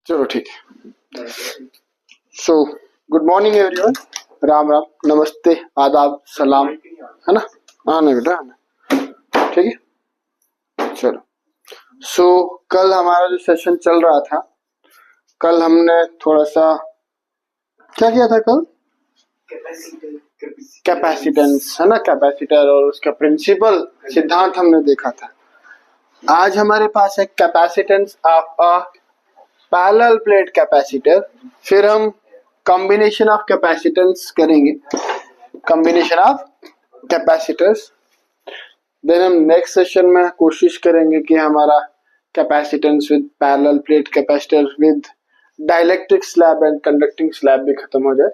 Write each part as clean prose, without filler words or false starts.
चलो ठीक है। So good morning everyone, Ram Ram, नमस्ते, आदाब, सलाम, है ना? हाँ ना बेटा, ठीक है। चलो, सो कल हमारा जो सेशन चल रहा था, कल हमने थोड़ा सा क्या किया था कल? कैपेसिटेंस, है ना? कैपेसिटर और उसका प्रिंसिपल सिद्धांत हमने देखा था। आज हमारे पास है capacitance of a parallel plate capacitor. फिर हम कॉम्बिनेशन ऑफ कैपेसिटेंस करेंगे, कॉम्बिनेशन ऑफ कैपेसिटर्स। देन हम नेक्स्ट सेशन में कोशिश करेंगे कि हमारा capacitance with parallel plate capacitor with dielectric slab and conducting slab भी खत्म हो जाए,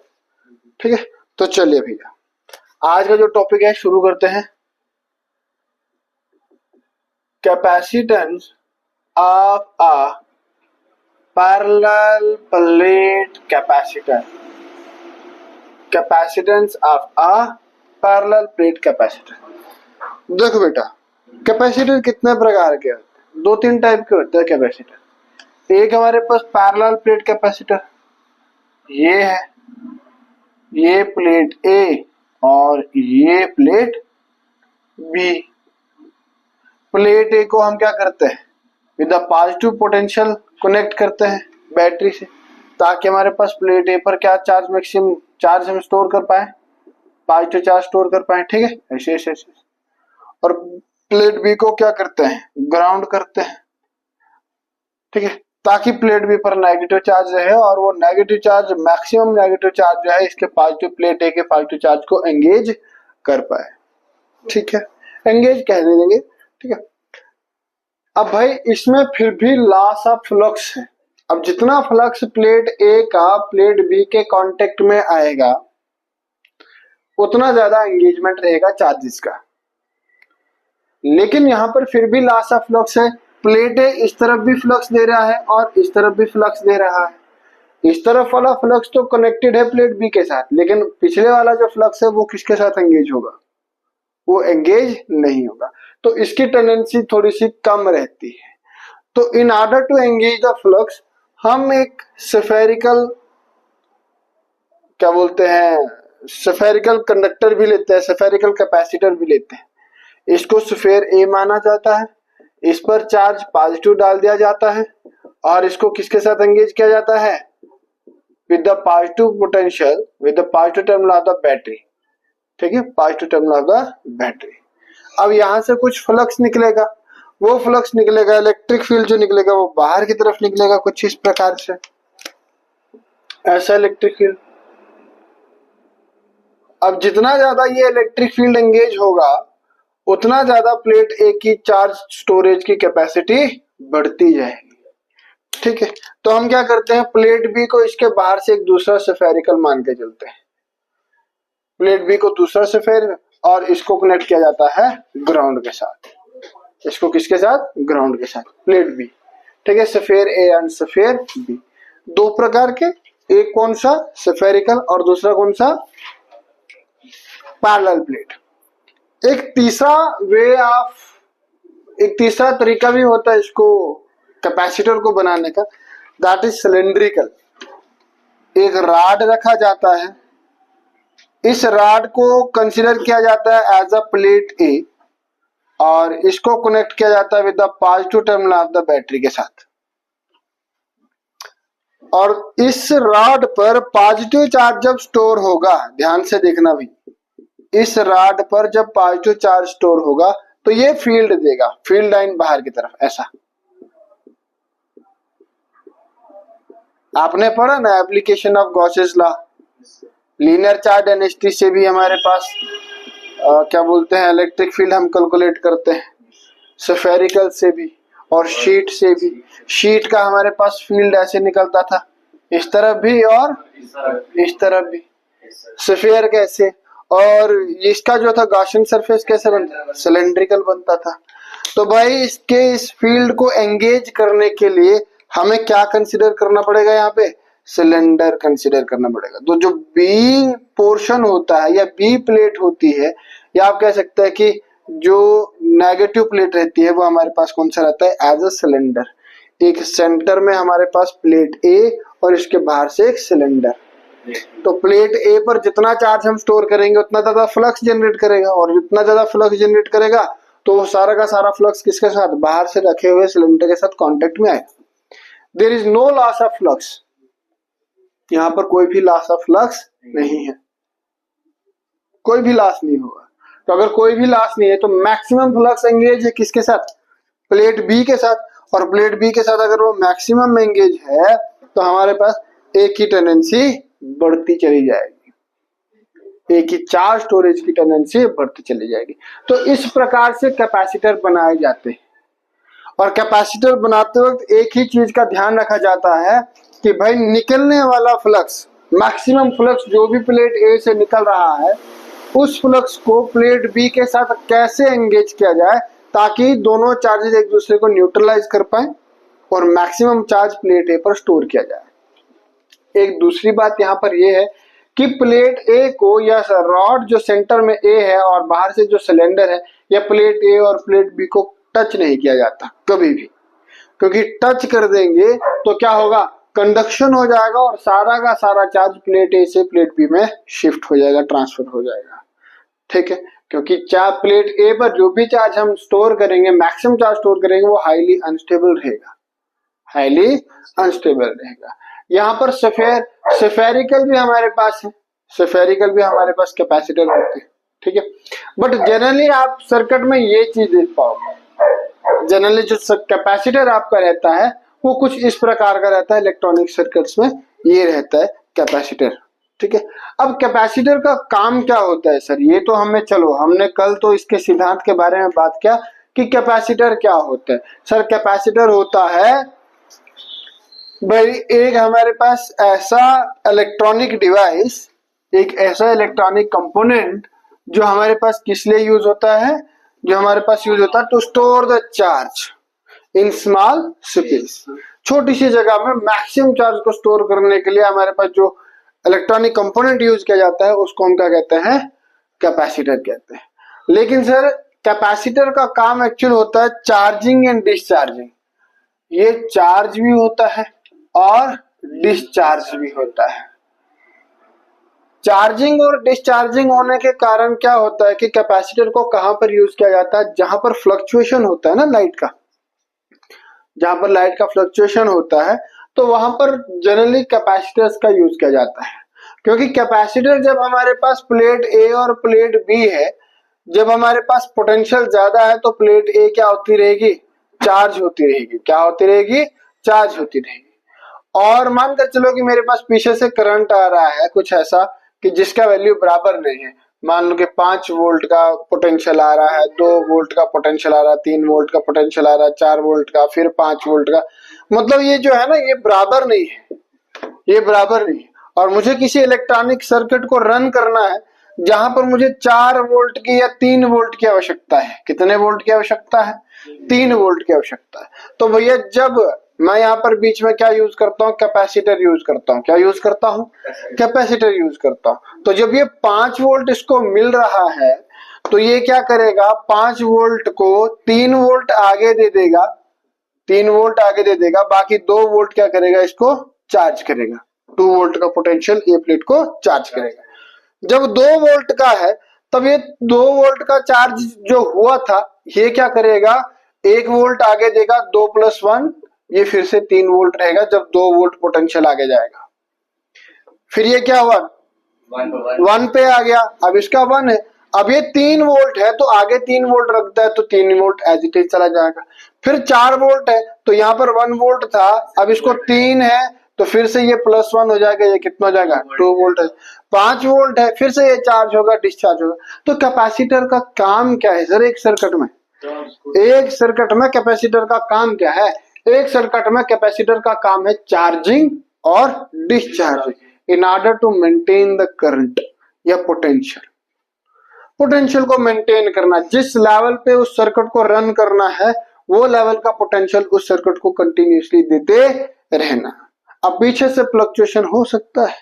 ठीक है। तो चलिए भैया, आज का जो टॉपिक है शुरू करते हैं। Capacitance of a parallel plate capacitor, capacitance of a parallel plate capacitor. देखो बेटा, कैपेसिटर कितने प्रकार के होते हैं? दो तीन टाइप के होते हैं कैपेसिटर। एक हमारे पास पैरेलल प्लेट कैपेसिटर, ये है, ये प्लेट ए और ये प्लेट बी। प्लेट ए को हम क्या करते हैं, विद पॉजिटिव पोटेंशियल कनेक्ट करते हैं बैटरी से, ताकि हमारे पास प्लेट ए पर क्या चार्ज, मैक्सिमम चार्ज हम स्टोर कर पाए, पॉजिटिव चार्ज स्टोर कर पाए, ठीक है। ऐसे ऐसे ऐसे। और प्लेट बी को क्या करते हैं, ग्राउंड करते हैं, ठीक है, ताकि प्लेट बी पर नेगेटिव चार्ज रहे और वो negative charge, maximum negative charge जो है इसके पॉजिटिव, प्लेट ए के पॉजिटिव चार्ज को एंगेज कर पाए, ठीक है। एंगेज कह देंगे, ठीक है। अब भाई इसमें फिर भी लॉस ऑफ फ्लक्स है। अब जितना फ्लक्स प्लेट ए का प्लेट बी के कांटेक्ट में आएगा, उतना ज्यादा एंगेजमेंट रहेगा चार्जेस का। लेकिन यहां पर फिर भी लॉस ऑफ फ्लक्स है। प्लेट ए इस तरफ भी फ्लक्स दे रहा है और इस तरफ भी फ्लक्स दे रहा है। इस तरफ वाला फ्लक्स तो कनेक्टेड है प्लेट बी के साथ, लेकिन पिछले वाला जो फ्लक्स है वो किसके साथ एंगेज होगा? वो एंगेज नहीं होगा। तो इसकी टेंडेंसी थोड़ी सी कम रहती है। तो in order to engage the flux हम एक स्फेरिकल, क्या बोलते हैं, स्फेरिकल कंडक्टर भी लेते हैं, स्फेरिकल कैपेसिटर भी लेते हैं। इसको स्फेयर ए माना जाता है, इस पर चार्ज पॉजिटिव डाल दिया जाता है और इसको किसके साथ एंगेज किया जाता है? With the positive potential, with the positive terminal of the battery, ठीक है, positive terminal of the battery. अब यहां से कुछ फ्लक्स निकलेगा, वो फ्लक्स निकलेगा, इलेक्ट्रिक फील्ड जो निकलेगा वो बाहर की तरफ निकलेगा कुछ इस प्रकार से, ऐसा इलेक्ट्रिक फील्ड। अब जितना ज्यादा ये इलेक्ट्रिक फील्ड एंगेज होगा, उतना ज्यादा प्लेट ए की चार्ज स्टोरेज की कैपेसिटी बढ़ती जाएगी, ठीक है। तो हम क्या करते हैं, प्लेट बी को इसके बाहर से एक दूसरा स्फेरिकल मान के चलते हैं। प्लेट बी को दूसरा स्फेयर और इसको कनेक्ट किया जाता है ग्राउंड के साथ। इसको किसके साथ? ग्राउंड के साथ, प्लेट बी, ठीक है। Sphere A and sphere B, दो प्रकार के, एक कौन सा, स्फेरिकल, और दूसरा कौन सा, पैरेलल प्लेट। एक तीसरा तरीका भी होता है इसको कैपेसिटर को बनाने का, दैट इज सिलेंड्रिकल। एक रॉड रखा जाता है, इस रॉड को कंसीडर किया जाता है एज अ प्लेट ए और इसको कनेक्ट किया जाता है with the positive terminal of the battery के साथ। और इस रॉड पर पॉजिटिव चार्ज जब स्टोर होगा, ध्यान से देखना भी, इस रॉड पर जब पॉजिटिव चार्ज स्टोर होगा तो ये फील्ड देगा, फील्ड लाइन बाहर की तरफ, ऐसा। आपने पढ़ा ना application of Gauss's law, linear charge density से भी हमारे पास क्या बोलते हैं, इलेक्ट्रिक फील्ड हम कैलकुलेट करते हैं, स्फेरिकल से भी और शीट से भी। शीट का हमारे पास फील्ड ऐसे निकलता था, इस तरफ भी और इस तरफ भी। स्फीयर कैसे, और इसका जो था गॉसियन सरफेस कैसे बनता, सिलेंड्रिकल बनता था। तो भाई इसके इस फील्ड को एंगेज करने के लिए हमें क्या कंसीडर करना पड़ेगा, यहाँ पे सिलेंडर कंसीडर करना पड़ेगा। तो जो बी पोर्शन होता है या बी प्लेट होती है, या आप कह सकते हैं कि जो नेगेटिव प्लेट रहती है, वो हमारे पास कौन सा रहता है, एज अ सिलेंडर। एक सेंटर में हमारे पास प्लेट ए और इसके बाहर से एक सिलेंडर। तो प्लेट ए पर जितना चार्ज हम स्टोर करेंगे उतना ज्यादा फ्लक्स जनरेट करेगा, और जितना ज्यादा फ्लक्स जनरेट करेगा तो वो सारा का सारा फ्लक्स किसके साथ, बाहर से रखे हुए सिलेंडर के साथ कांटेक्ट में आएगा। There is no loss of flux, यहाँ पर कोई भी लॉस ऑफ फ्लक्स नहीं है, कोई भी लॉस नहीं होगा। तो अगर कोई भी लॉस नहीं है तो मैक्सिमम फ्लक्स एंगेज है किसके साथ, प्लेट बी के साथ, और प्लेट बी के साथ अगर वो मैक्सिमम एंगेज है तो हमारे पास ए की टेंडेंसी बढ़ती चली जाएगी, ए की चार्ज स्टोरेज की टेंडेंसी बढ़ती चली जाएगी। तो इस प्रकार से कैपेसिटर बनाए जाते हैं, और कैपेसिटर बनाते वक्त एक ही चीज का ध्यान रखा जाता है कि भाई निकलने वाला फ्लक्स, मैक्सिमम फ्लक्स जो भी प्लेट ए से निकल रहा है उस फ्लक्स को प्लेट बी के साथ कैसे एंगेज किया जाए ताकि दोनों चार्जेस एक दूसरे को न्यूट्रलाइज कर पाए और मैक्सिमम चार्ज प्लेट ए पर स्टोर किया जाए। एक दूसरी बात यहाँ पर यह है कि प्लेट ए को या रॉड जो सेंटर में ए है और बाहर से जो सिलेंडर है, या प्लेट ए और प्लेट बी को टच नहीं किया जाता कभी भी, क्योंकि टच कर देंगे तो क्या होगा, कंडक्शन हो जाएगा और सारा का सारा चार्ज प्लेट ए से प्लेट बी में शिफ्ट हो जाएगा, ट्रांसफर हो जाएगा। ठीक है, क्योंकि चार्ज प्लेट ए पर जो भी चार्ज हम स्टोर करेंगे, मैक्सिमम चार्ज स्टोर करेंगे, वो हाईली अनस्टेबल रहेगा, हाईली अनस्टेबल रहेगा। यहाँ पर स्फेरिकल भी हमारे पास है, स्फेरिकल भी हमारे पास कैपेसिटर होते हैं। ठीक है, बट जनरली आप सर्किट में ये चीज देख पाओगे, जनरली जो कैपेसिटर आपका रहता है वो कुछ इस प्रकार का रहता है, इलेक्ट्रॉनिक सर्किट्स में ये रहता है कैपेसिटर। ठीक है, अब कैपेसिटर का काम क्या होता है सर, ये तो हमने कल तो इसके सिद्धांत के बारे में बात किया कि कैपेसिटर क्या होता है। सर कैपेसिटर होता है भाई एक हमारे पास ऐसा इलेक्ट्रॉनिक डिवाइस, एक ऐसा इलेक्ट्रॉनिक कंपोनेंट जो हमारे पास किस लिए यूज होता है, जो हमारे पास यूज होता है to store the charge in small space. छोटी सी जगह में मैक्सिमम चार्ज को स्टोर करने के लिए हमारे पास जो इलेक्ट्रॉनिक कंपोनेंट यूज किया जाता है उसको हम क्या कहते हैं, कैपेसिटर कहते हैं। लेकिन सर कैपेसिटर का काम एक्चुअल होता है चार्जिंग एंड डिस्चार्जिंग, ये चार्ज भी होता है और डिस्चार्ज भी होता है। चार्जिंग और डिस्चार्जिंग होने के कारण क्या होता है कि कैपेसिटर को कहां पर यूज किया जाता है, जहां पर फ्लक्चुएशन होता है ना लाइट का, जहां पर लाइट का फ्लक्चुएशन होता है तो वहां पर जनरली कैपेसिटर्स का यूज किया जाता है। क्योंकि कैपेसिटर जब हमारे पास प्लेट ए और प्लेट बी है, जब हमारे पास पोटेंशियल ज्यादा है तो प्लेट ए क्या होती रहेगी, चार्ज होती रहेगी। क्या होती रहेगी, चार्ज होती रहेगी। और मानकर चलो कि मेरे पास पीछे से करंट आ रहा है कुछ ऐसा कि जिसका वैल्यू बराबर नहीं है, मान लो कि 5 वोल्ट का पोटेंशियल आ रहा है, 2 वोल्ट का पोटेंशियल आ रहा है, 3 वोल्ट का पोटेंशियल आ रहा है, 4 वोल्ट का, फिर 5 वोल्ट का, मतलब ये जो है ना ये बराबर नहीं है, ये बराबर नहीं है। और मुझे किसी इलेक्ट्रॉनिक सर्किट को रन करना है जहां पर मुझे 4 वोल्ट की या 3 वोल्ट की आवश्यकता है। कितने वोल्ट की आवश्यकता है, 3 वोल्ट की आवश्यकता है। तो भैया जब मैं यहाँ पर बीच में क्या यूज करता हूँ, कैपेसिटर यूज करता हूँ। क्या यूज करता हूँ, कैपेसिटर यूज करता हूँ। तो जब ये 5 वोल्ट इसको मिल रहा है तो ये क्या करेगा, 5 वोल्ट को 3 वोल्ट आगे दे देगा, 3 वोल्ट आगे दे देगा, बाकी 2 वोल्ट क्या करेगा, इसको चार्ज करेगा। 2 वोल्ट का पोटेंशियल ए प्लेट को चार्ज करेगा। जब 2 वोल्ट का है तब ये 2 वोल्ट का चार्ज जो हुआ था ये क्या करेगा, 1 वोल्ट आगे देगा, 2 + 1 ये फिर से 3 वोल्ट रहेगा जब 2 वोल्ट पोटेंशियल आगे जाएगा। फिर ये क्या हुआ, 1 पे आ गया, अब इसका 1 है, अब ये 3 वोल्ट है तो आगे 3 वोल्ट रखता है तो 3 वोल्ट एज इट इज चला जाएगा। फिर 4 वोल्ट है तो यहाँ पर 1 वोल्ट था, अब इसको 3 है तो फिर से ये +1 हो जाएगा, ये कितना हो जाएगा, 2 वोल्ट है। 5 वोल्ट है, फिर से ये चार्ज होगा, डिस्चार्ज होगा। तो कैपेसिटर का काम क्या है सर, एक सर्किट में कैपेसिटर का काम क्या है, एक सर्किट में कैपेसिटर का काम है चार्जिंग और discharging in order to maintain the current या पोटेंशियल को मेंटेन करना। जिस लेवल पे उस सर्किट को रन करना है वो लेवल का पोटेंशियल उस सर्किट को कंटिन्यूअसली देते रहना। अब पीछे से फ्लक्चुएशन हो सकता है,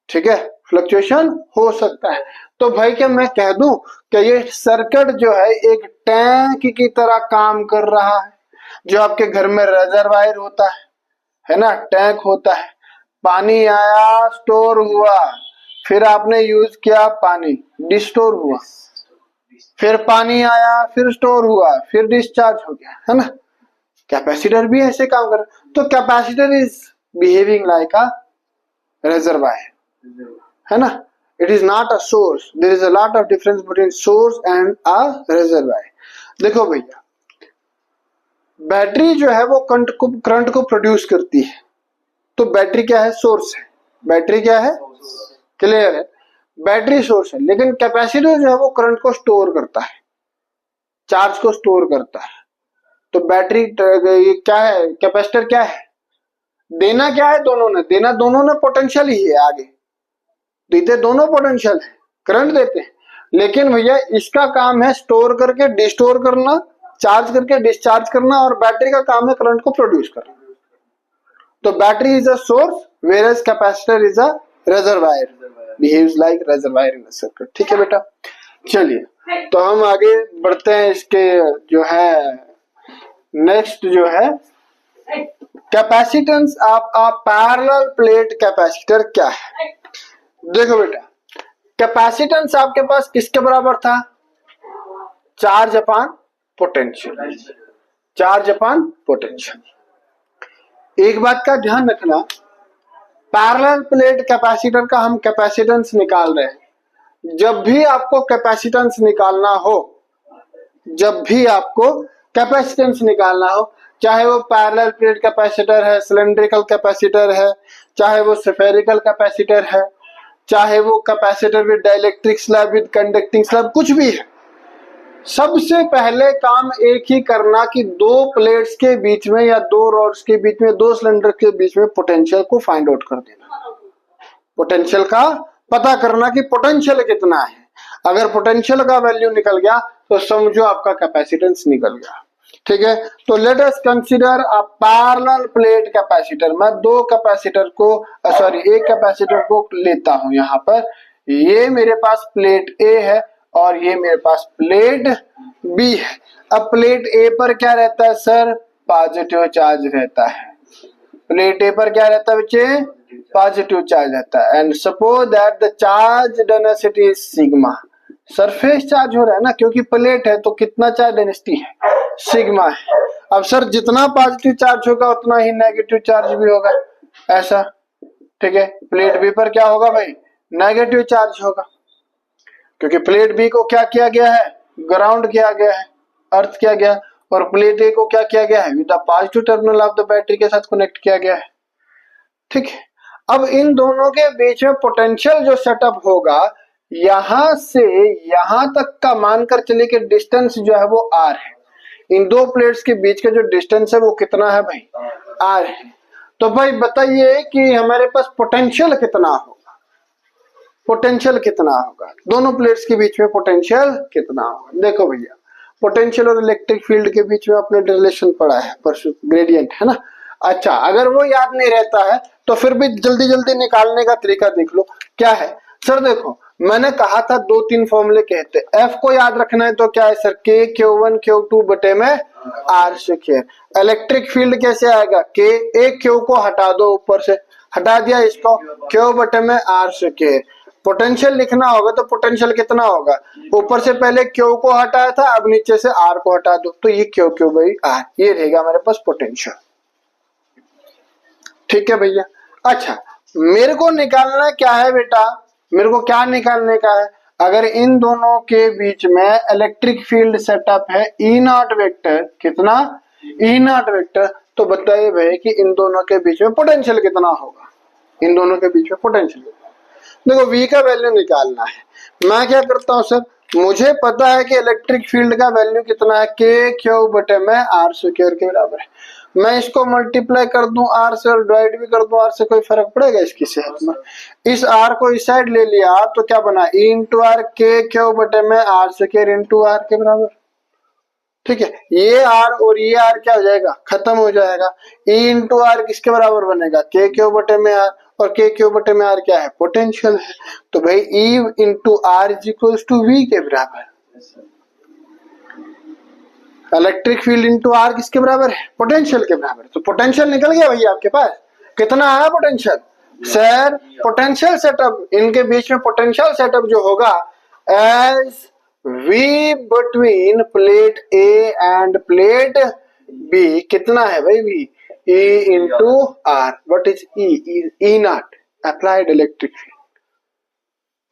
ठीक है, फ्लक्चुएशन हो सकता है। तो भाई क्या मैं कह दूं कि ये सर्किट जो है एक टैंक की तरह काम कर रहा है। जो आपके घर में रेजरवायर होता है ना, टैंक होता है, पानी आया, स्टोर हुआ, फिर आपने यूज किया, पानी डिस्टोर हुआ, फिर पानी आया, फिर स्टोर हुआ, फिर डिस्चार्ज हो गया, है ना। कैपेसिटर भी ऐसे काम कर, तो capacitor is behaving like a reservoir, है ना। It is not a source, there is a lot of difference between source and a reservoir. देखो भैया, बैटरी जो है वो करंट को प्रोड्यूस करती है, तो बैटरी क्या है, सोर्स है। बैटरी क्या है, क्लियर है, बैटरी सोर्स है। लेकिन कैपेसिटर जो है वो करंट को स्टोर करता है, चार्ज को स्टोर करता है। तो बैटरी ये क्या है, कैपेसिटर क्या है, देना क्या है, दोनों ने देना, दोनों ने पोटेंशियल ही है, आगे देते दोनों पोटेंशियल है, करंट देते हैं। लेकिन भैया इसका काम है स्टोर करके डिस्टोर करना, चार्ज करके डिस्चार्ज करना, और बैटरी का काम है करंट को प्रोड्यूस करना। तो battery is a source whereas capacitor is a reservoir, behaves like reservoir in a circuit. ठीक है बेटा, चलिए तो हम आगे बढ़ते हैं। इसके जो है नेक्स्ट जो है capacitance of a parallel plate capacitor क्या है। देखो बेटा, कैपेसिटेंस आपके पास किसके बराबर था, charge upon potential, charge upon potential. एक बात का ध्यान रखना, पैरेलल प्लेट कैपेसिटर का हम कैपेसिटेंस निकाल रहे हैं। जब भी आपको कैपेसिटेंस निकालना हो, जब भी आपको कैपेसिटेंस निकालना हो, चाहे वो पैरेलल प्लेट कैपेसिटर है, सिलेंड्रिकल कैपेसिटर है, चाहे वो स्फेरिकल कैपेसिटर है, चाहे वो capacitor with dielectric slab with conducting slab, कुछ भी है, सबसे पहले काम एक ही करना कि दो प्लेट्स के बीच में या दो रॉड्स के बीच में, दो सिलेंडर के बीच में पोटेंशियल को फाइंड आउट कर देना। पोटेंशियल का पता करना कि पोटेंशियल कितना है। अगर पोटेंशियल का वैल्यू निकल गया तो समझो आपका कैपेसिटेंस निकल गया। ठीक है, तो let us consider a parallel plate capacitor. मैं दो कैपेसिटर को एक कैपेसिटर को लेता हूं। यहाँ पर ये मेरे पास प्लेट ए है और ये मेरे पास प्लेट बी है। अब प्लेट ए पर क्या रहता है सर, पॉजिटिव चार्ज रहता है। प्लेट ए पर क्या रहता है बच्चे, पॉजिटिव चार्ज रहता है। And suppose that the charge density is sigma, surface charge हो रहा है ना, क्योंकि प्लेट है तो कितना चार्ज डेंसिटी है, सिग्मा है। अब सर जितना पॉजिटिव चार्ज होगा उतना ही नेगेटिव चार्ज भी होगा, ऐसा। ठीक है, प्लेट बी पर क्या होगा भाई, नेगेटिव चार्ज होगा, क्योंकि प्लेट बी को क्या किया गया है, ग्राउंड किया गया है, अर्थ किया गया, और प्लेट ए को क्या किया गया है, with the positive terminal of the battery के साथ कनेक्ट किया गया है। ठीक है, अब इन दोनों के बीच में पोटेंशियल जो सेटअप होगा, यहां से यहां तक का मानकर चलिए कि डिस्टेंस जो है वो आर है। इन दो प्लेट्स के बीच का जो डिस्टेंस है वो कितना है भाई, आर है। तो भाई बताइए कि हमारे पास पोटेंशियल कितना होगा, पोटेंशियल कितना होगा, दोनों प्लेट्स के बीच में पोटेंशियल कितना होगा। देखो भैया, पोटेंशियल और इलेक्ट्रिक फील्ड के बीच में आपने रिलेशन पढ़ा है परसों, ग्रेडियंट, है ना। अच्छा, अगर वो याद नहीं रहता है तो फिर भी जल्दी जल्दी निकालने का तरीका देख लो। क्या है सर, देखो मैंने कहा था दो तीन फॉर्मूले कहते, एफ को याद रखना है तो क्या है सर, के Q1 Q2 बटे में आर स्क्वायर। इलेक्ट्रिक फील्ड कैसे आएगा, के, एक क्यू को हटा दो, ऊपर से हटा दिया इसको, क्यू बटे में आर स्क्वायर। पोटेंशियल लिखना होगा तो पोटेंशियल कितना होगा, ऊपर से पहले क्यू को हटाया था, अब नीचे से आर को हटा दो, तो ये क्यू क्यू बाई आर, ये रहेगा हमारे पास पोटेंशियल। ठीक है भैया। अच्छा, मेरे को निकालना क्या है बेटा, मेरे को क्या निकालने का है, अगर इन दोनों के बीच में इलेक्ट्रिक फील्ड सेटअप है ई नॉट वेक्टर, कितना, ई नॉट वेक्टर, तो बताइए भाई कि इन दोनों के बीच में पोटेंशियल कितना होगा, इन दोनों के बीच में पोटेंशियल। देखो V का वैल्यू निकालना है। मैं क्या करता हूँ सर, मुझे पता है कि इलेक्ट्रिक फील्ड का वैल्यू कितना है, के क्यू बटे में आर स्क्वायर के बराबर है। मैं इसको मल्टीप्लाई कर दूं आर से और डिवाइड भी कर दूं आर से, कोई फर्क पड़ेगा इसकी सेहत में। इस आर को इस साइड ले लिया तो क्या बना, ई इंटू आर, के क्यू बटे में आर स्क्वायर इंटू आर के बराबर। ठीक है, ये आर और ये आर क्या हो जाएगा, खत्म हो जाएगा। ई इंटू आर किसके बराबर बनेगा, के क्यू बटे में आर, और के क्यू बटे में आर क्या है, पोटेंशियल है। तो भाई E into R is equal to V के बराबर, इलेक्ट्रिक फील्ड इंटू आर किसके बराबर है? पोटेंशियल के बराबर। तो पोटेंशियल निकल गया भैया आपके पास। कितना आया पोटेंशियल? सर पोटेंशियल सेटअप, इनके बीच में पोटेंशियल सेटअप जो होगा as V between plate A and plate B कितना है भाई? V E into R. What is E naught, applied electric field.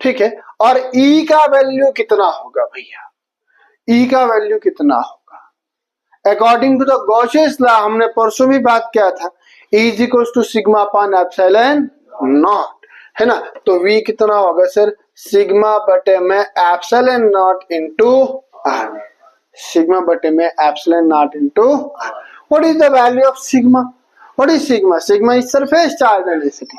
ठीक है, और E का वैल्यू कितना होगा भैया? E का वैल्यू कितना होगा? According to the Gauss's law, हमने परसों भी बात किया था, E is equal to sigma upon epsilon naught, है ना। तो V कितना होगा सर? सिग्मा बटे में epsilon naught into R. Sigma बटे में epsilon naught into R. What is the value of sigma? What is sigma? Sigma is surface charge density.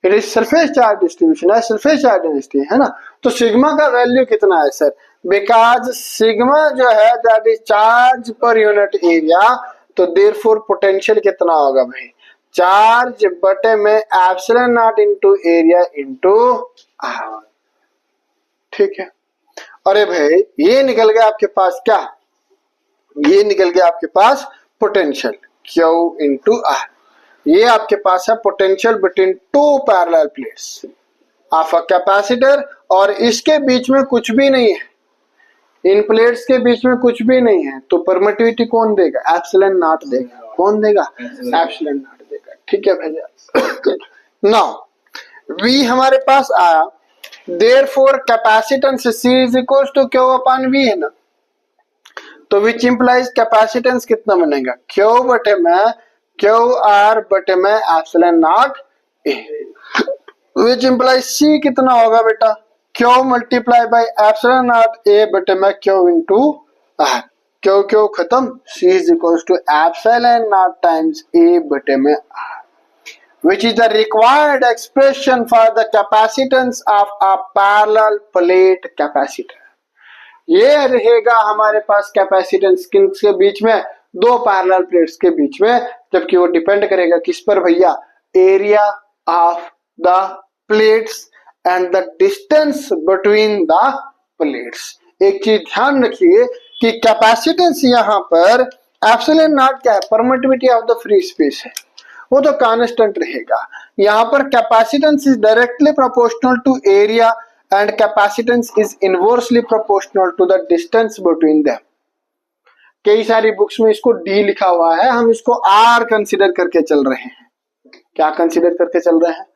It is surface charge distribution है, surface charge density, है ना। तो sigma का value कितना है sir? Because sigma जो है that is charge per unit area, तो देयरफॉर पोटेंशियल कितना होगा भाई? चार्ज बटे में epsilon naught into area into R. ठीक है, अरे भाई ये निकल गया आपके पास क्या? ये निकल गया आपके पास पोटेंशियल Q इंटू आर। ये आपके पास है potential between two parallel plates of a capacitor, और इसके बीच में कुछ भी नहीं है, इन प्लेट्स के बीच में कुछ भी नहीं है। तो परमिटिविटी कौन देगा? एप्सिलॉन नॉट देगा। कौन देगा? एप्सिलॉन नॉट देगा। ठीक है भैया। नाउ V हमारे पास आया, therefore capacitance C is equal to Q upon V है ना। तो विच इंप्लाइज कैपेसिटेंस कितना बनेगा? Q बटे में Q R बटे में epsilon naught A, which implies C कितना होगा बेटा? Q multiply by epsilon naught A बटे में Q इंटू R। Q खत्म, C is equal to epsilon naught times A बटे में R, which is the required expression for the capacitance of a parallel plate capacitor। ये रहेगा हमारे पास capacitance किसके बीच में? दो पैरेलल प्लेट्स के बीच में, जबकि वो डिपेंड करेगा किस पर भैया? Area of the plates and the distance between the plates. एक चीज ध्यान रखिए कि कैपेसिटेंस यहाँ पर एप्सिलॉन नॉट क्या है? Permittivity of the free space है, वो तो कांस्टेंट रहेगा। यहाँ पर capacitance is directly proportional to area and capacitance is inversely proportional to the distance between them. कई सारी बुक्स में इसको D लिखा हुआ है, हम इसको R कंसीडर करके चल रहे हैं। क्या कंसीडर करके चल रहे हैं?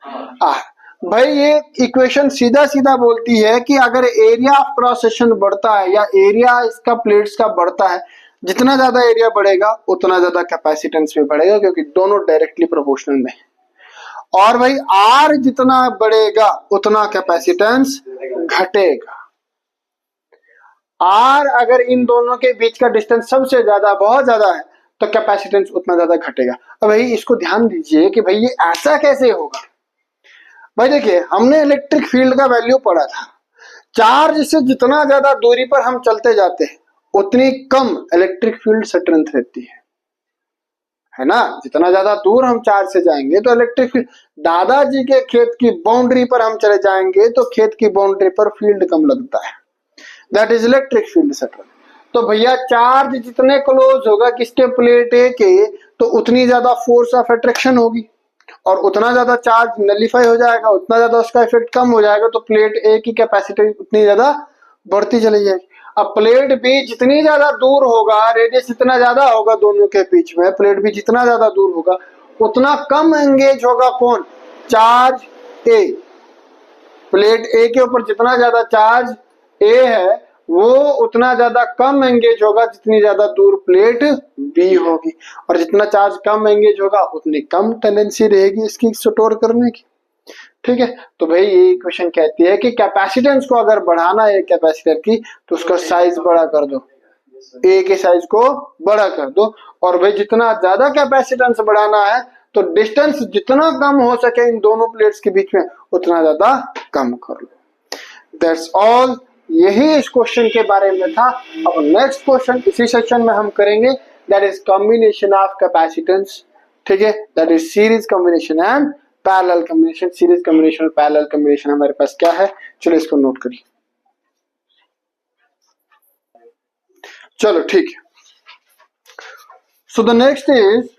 R। भाई ये इक्वेशन सीधा सीधा बोलती है कि अगर एरिया ऑफ क्रॉस सेक्शन बढ़ता है या एरिया इसका प्लेट्स का बढ़ता है, जितना ज्यादा एरिया बढ़ेगा उतना ज्यादा कैपेसिटेंस भी बढ़ेगा, क्योंकि दोनों डायरेक्टली प्रोपोर्शनल में है। और भाई R जितना बढ़ेगा उतना कैपेसिटेंस घटेगा। R अगर इन दोनों के बीच का डिस्टेंस सबसे ज्यादा बहुत ज्यादा है तो कैपेसिटेंस उतना ज्यादा घटेगा। अब भाई इसको ध्यान दीजिए कि भाई ये ऐसा कैसे होगा। भाई देखिए, हमने इलेक्ट्रिक फील्ड का वैल्यू पढ़ा था, चार्ज से जितना ज्यादा दूरी पर हम चलते जाते हैं उतनी कम इलेक्ट्रिक फील्ड स्ट्रेंथ रहती है ना। जितना ज्यादा दूर हम चार्ज से जाएंगे तो इलेक्ट्रिक फील्ड, दादाजी के खेत की बाउंड्री पर हम चले जाएंगे तो खेत की बाउंड्री पर फील्ड कम लगता है, that is electric field strength. तो भैया चार्ज जितने क्लोज होगा किसके? प्लेट ए के, तो उतनी ज्यादा फोर्स ऑफ अट्रैक्शन होगी, और उतना ज्यादा चार्ज नलिफाई हो जाएगा, उतना ज्यादा उसका इफेक्ट कम हो जाएगा, तो प्लेट ए की कैपेसिटी उतनी ज्यादा बढ़ती चली जाएगी। अब प्लेट बी जितनी ज्यादा दूर होगा, रेडियस इतना ज्यादा होगा दोनों के बीच में, प्लेट बी जितना ज्यादा दूर होगा उतना कम एंगेज होगा कौन? चार्ज ए। प्लेट ए के ऊपर जितना ज्यादा चार्ज ए है वो उतना ज्यादा कम एंगेज होगा जितनी ज्यादा दूर प्लेट बी होगी, और जितना चार्ज कम एंगेज होगा उतनी कम टेंडेंसी रहेगी इसकी स्टोर करने की। ठीक है, तो भाई ये इक्वेशन कहती है कि कैपेसिटेंस को अगर बढ़ाना है कैपेसिटर की तो उसका साइज बड़ा कर दो, ए के साइज को बड़ा कर दो, और भाई जितना ज्यादा कैपेसिटेंस बढ़ाना है तो डिस्टेंस जितना कम हो सके इन दोनों प्लेट्स के बीच में उतना ज्यादा कम कर लो। दैट्स ऑल, यही इस क्वेश्चन के बारे में था। अब नेक्स्ट क्वेश्चन इसी सेक्शन में हम करेंगे, that is combination of capacitance. ठीक है, that is series combination and parallel combination. Series combination और पैरेलल कॉम्बिनेशन हमारे पास क्या है, चलो इसको नोट करिए। चलो ठीक है। So the next is